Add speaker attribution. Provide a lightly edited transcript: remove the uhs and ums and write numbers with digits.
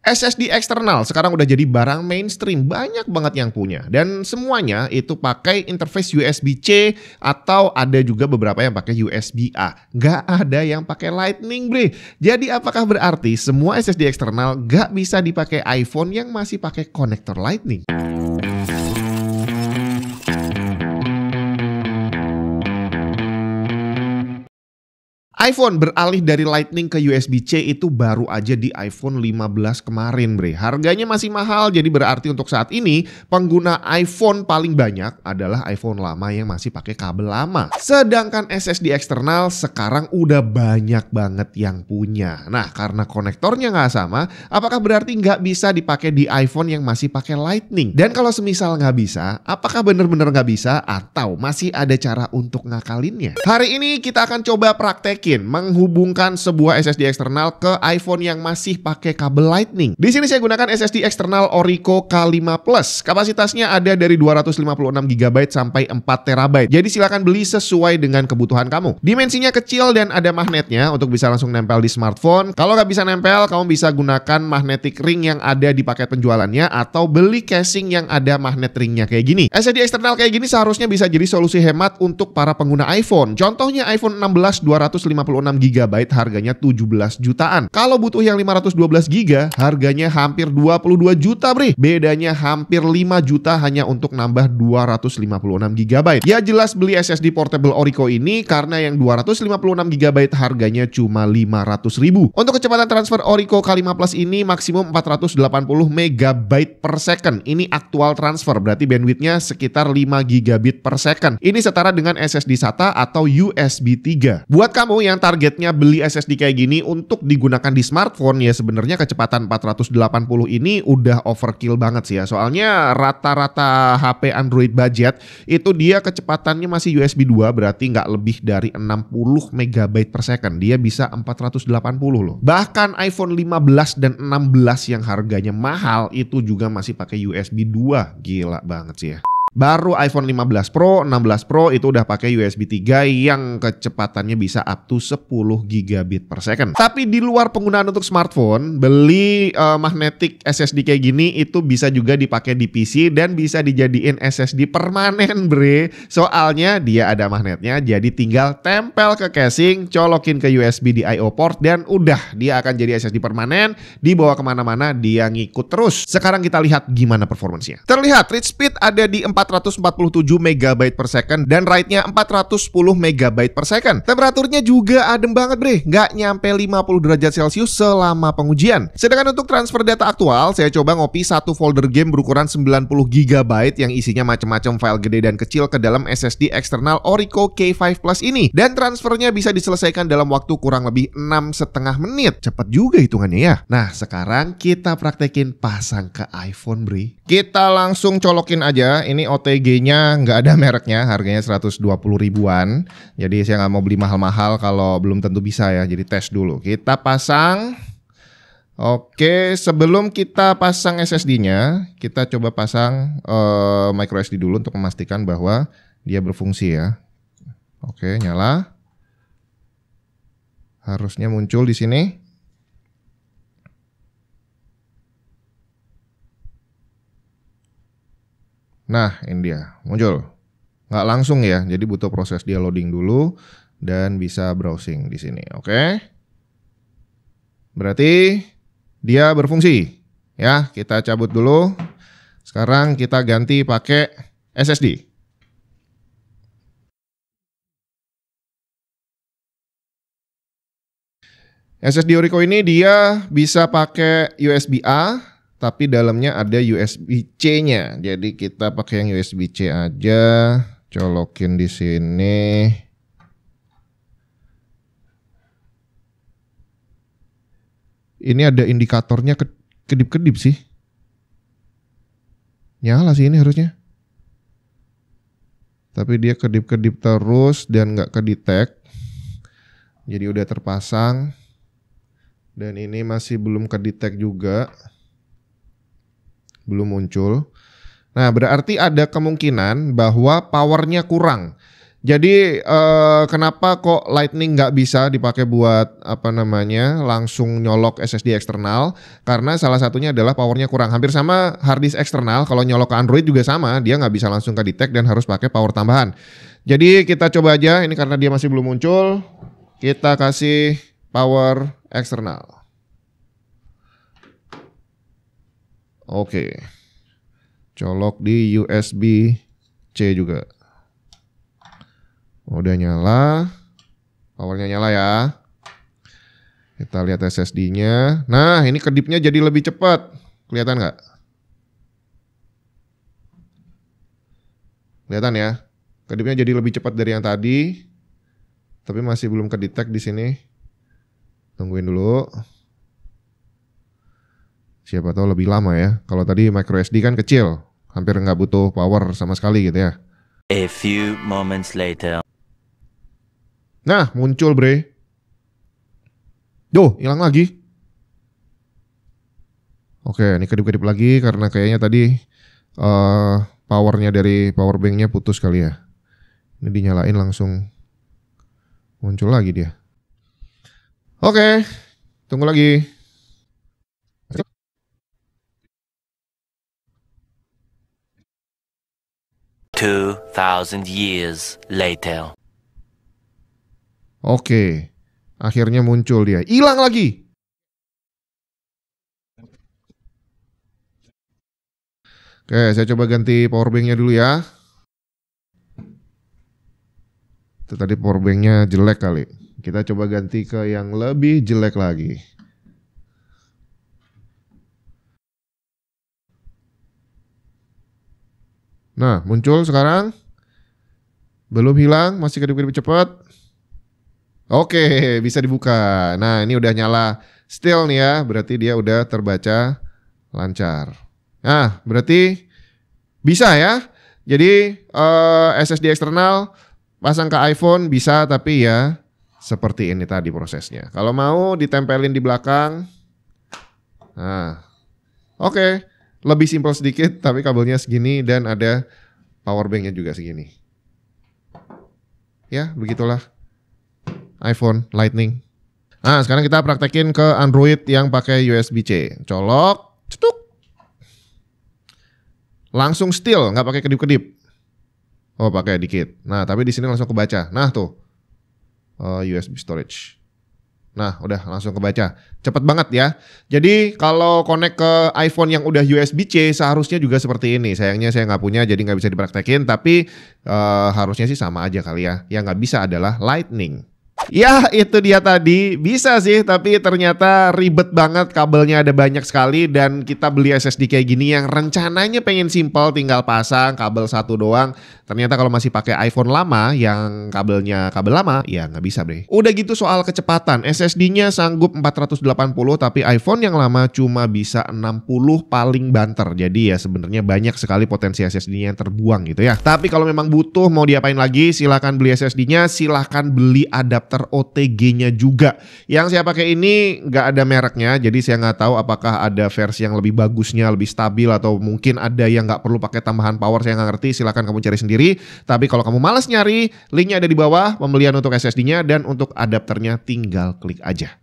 Speaker 1: SSD eksternal sekarang udah jadi barang mainstream, banyak banget yang punya. Dan semuanya itu pakai interface USB-C atau ada juga beberapa yang pakai USB-A. Nggak ada yang pakai Lightning, bre. Jadi apakah berarti semua SSD eksternal nggak bisa dipakai iPhone yang masih pakai konektor Lightning? iPhone beralih dari Lightning ke USB-C itu baru aja di iPhone 15 kemarin, bre. Harganya masih mahal, jadi berarti untuk saat ini pengguna iPhone paling banyak adalah iPhone lama yang masih pakai kabel lama. Sedangkan SSD eksternal sekarang udah banyak banget yang punya. Nah, karena konektornya nggak sama, apakah berarti nggak bisa dipakai di iPhone yang masih pakai Lightning? Dan kalau semisal nggak bisa, apakah bener-bener nggak bisa atau masih ada cara untuk ngakalinnya? Hari ini kita akan coba praktekin menghubungkan sebuah SSD eksternal ke iPhone yang masih pakai kabel Lightning. Di sini saya gunakan SSD eksternal Orico K5 Plus. Kapasitasnya ada dari 256 GB sampai 4 TB. Jadi silakan beli sesuai dengan kebutuhan kamu. Dimensinya kecil dan ada magnetnya untuk bisa langsung nempel di smartphone. Kalau nggak bisa nempel, kamu bisa gunakan magnetic ring yang ada di paket penjualannya atau beli casing yang ada magnet ringnya kayak gini. SSD eksternal kayak gini seharusnya bisa jadi solusi hemat untuk para pengguna iPhone. Contohnya iPhone 16 256 GB harganya 17 jutaan. Kalau butuh yang 512 GB harganya hampir 22 juta, bre. Bedanya hampir 5 juta hanya untuk nambah 256 GB. Ya jelas beli SSD portable Orico ini karena yang 256 GB harganya cuma 500.000. Untuk kecepatan transfer Orico K5 Plus ini maksimum 480 MB per second. Ini aktual transfer, berarti bandwidthnya sekitar 5 GB per second. Ini setara dengan SSD SATA atau USB 3. Buat kamu yang targetnya beli SSD kayak gini untuk digunakan di smartphone, ya sebenarnya kecepatan 480 ini udah overkill banget sih ya. Soalnya rata-rata HP Android budget itu dia kecepatannya masih USB 2, berarti nggak lebih dari 60 MB per second. Dia bisa 480 loh. Bahkan iPhone 15 dan 16 yang harganya mahal itu juga masih pakai USB 2. Gila banget sih ya. Baru iPhone 15 Pro, 16 Pro itu udah pakai USB 3 yang kecepatannya bisa up to 10 gigabit per second. Tapi di luar penggunaan untuk smartphone, beli magnetic SSD kayak gini itu bisa juga dipakai di PC dan bisa dijadiin SSD permanen, bre. Soalnya dia ada magnetnya, jadi tinggal tempel ke casing, colokin ke USB di I/O port dan udah dia akan jadi SSD permanen, dibawa kemana-mana dia ngikut terus. Sekarang kita lihat gimana performance-nya. Terlihat read speed ada di 447 MB per second dan write-nya 410 MB per second. Temperaturnya juga adem banget, bre. Nggak nyampe 50 derajat Celcius selama pengujian. Sedangkan untuk transfer data aktual, saya coba ngopi satu folder game berukuran 90 GB yang isinya macam-macam file gede dan kecil ke dalam SSD eksternal Orico K5 Plus ini. Dan transfernya bisa diselesaikan dalam waktu kurang lebih 6,5 menit. Cepet juga hitungannya ya. Nah, sekarang kita praktekin pasang ke iPhone, bre. Kita langsung colokin aja. Ini OTG-nya nggak ada mereknya, harganya 120 ribuan. Jadi saya nggak mau beli mahal-mahal kalau belum tentu bisa ya. Jadi tes dulu. Kita pasang. Oke, sebelum kita pasang SSD-nya, kita coba pasang micro SD dulu untuk memastikan bahwa dia berfungsi ya. Oke, nyala. Harusnya muncul di sini. Nah, ini dia, muncul. Nggak langsung ya, jadi butuh proses dia loading dulu dan bisa browsing di sini. Oke. Berarti dia berfungsi. Ya, kita cabut dulu. Sekarang kita ganti pakai SSD. SSD Orico ini dia bisa pakai USB-A. Tapi dalamnya ada USB-C-nya. Jadi kita pakai yang USB-C aja. Colokin di sini. Ini ada indikatornya kedip-kedip sih. Nyala sih ini harusnya. Tapi dia kedip-kedip terus dan nggak kedetek. Jadi udah terpasang. Dan ini masih belum kedetek juga. Belum muncul. Nah, berarti ada kemungkinan bahwa powernya kurang. Jadi kenapa kok Lightning nggak bisa dipakai buat langsung nyolok SSD eksternal? Karena salah satunya adalah powernya kurang. Hampir sama hard disk eksternal. Kalau nyolok ke Android juga sama, dia nggak bisa langsung ke detect dan harus pakai power tambahan. Jadi kita coba aja. Ini karena dia masih belum muncul, kita kasih power eksternal. Oke, colok di USB-C juga. Udah nyala, powernya nyala ya. Kita lihat SSD-nya. Nah, ini kedipnya jadi lebih cepat. Kelihatan nggak? Kelihatan ya? Kedipnya jadi lebih cepat dari yang tadi. Tapi masih belum kedetek di sini. Tungguin dulu. Siapa tahu lebih lama ya. Kalau tadi micro SD kan kecil, hampir nggak butuh power sama sekali gitu ya.
Speaker 2: A few moments later.
Speaker 1: Nah, muncul bre. Duh, hilang lagi. Oke, ini kedip-kedip lagi karena kayaknya tadi powernya dari power banknya putus kali ya. Ini dinyalain langsung muncul lagi dia. Oke, tunggu lagi.
Speaker 2: 2000 years later.
Speaker 1: Oke, akhirnya muncul dia. Hilang lagi. Oke, saya coba ganti power banknya dulu ya. Itu tadi power banknya jelek kali. Kita coba ganti ke yang lebih jelek lagi. Nah, muncul sekarang. Belum hilang, masih kedip-kedip cepat. Oke, bisa dibuka. Nah, ini udah nyala still nih ya, berarti dia udah terbaca lancar. Nah, berarti bisa ya. Jadi SSD eksternal pasang ke iPhone bisa, tapi ya seperti ini tadi prosesnya. Kalau mau ditempelin di belakang. Nah, oke, lebih simpel sedikit, tapi kabelnya segini dan ada power banknya juga segini. Ya, begitulah iPhone Lightning. Nah, sekarang kita praktekin ke Android yang pakai USB-C. Colok, cetuk. Langsung still, nggak pakai kedip-kedip. Oh, pakai dikit. Nah, tapi di sini langsung kebaca. Nah, tuh. USB storage. Nah, udah langsung kebaca. Cepet banget ya. Jadi kalau connect ke iPhone yang udah USB-C seharusnya juga seperti ini. Sayangnya saya nggak punya jadi nggak bisa dipraktekin. Tapi harusnya sih sama aja kali ya. Yang nggak bisa adalah Lightning. Ya itu dia tadi, bisa sih tapi ternyata ribet banget, kabelnya ada banyak sekali dan kita beli SSD kayak gini yang rencananya pengen simple tinggal pasang kabel satu doang. Ternyata kalau masih pakai iPhone lama yang kabelnya kabel lama ya nggak bisa bre. Udah gitu soal kecepatan, SSD-nya sanggup 480 tapi iPhone yang lama cuma bisa 60 paling banter. Jadi ya sebenarnya banyak sekali potensi SSD-nya yang terbuang gitu ya. Tapi kalau memang butuh mau diapain lagi silahkan beli SSD-nya, silahkan beli adapter OTG-nya juga. Yang saya pakai ini nggak ada mereknya, jadi saya nggak tahu apakah ada versi yang lebih bagusnya, lebih stabil, atau mungkin ada yang nggak perlu pakai tambahan power, saya nggak ngerti. Silahkan kamu cari sendiri. Tapi kalau kamu malas nyari, linknya ada di bawah. Pembelian untuk SSD-nya dan untuk adapternya tinggal klik aja.